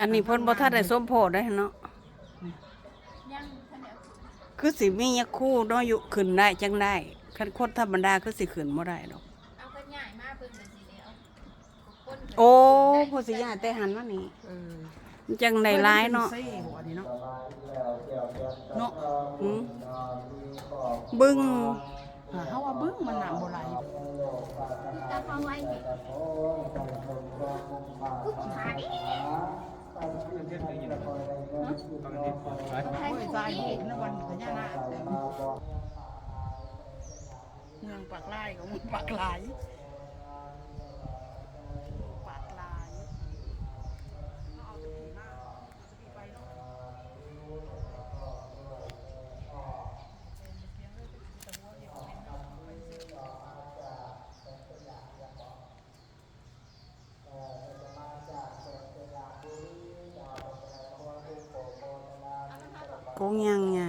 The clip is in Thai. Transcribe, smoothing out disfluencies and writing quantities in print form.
อันนี้เพิ่นบ่ทันได้สมโพธิได้เนาะคือสิมียาคู่เนาะอยู่ขึ้นได้จังได้คันคนธรรมดาคือสิขึ้นบ่ได้ดอกเอาก็ง่ายมากเพิ่นก็สิได้เอาคน โอ้ผู้สิย้ายแต่หันมานี่จังได้หลายเนาะ ซี่หัวนี่เนาะ เนาะบึ้ง เฮาว่าบึ้งมันน้ำบ่ไหล ตาฟังไว้นี่กูหาดิโอ้ยใจโหกในวันพญานาคเมืองปากลายของเมืองปากลายปากลายเอาตะกี้มาเอาตะกี้ไปเนาะกงยังไง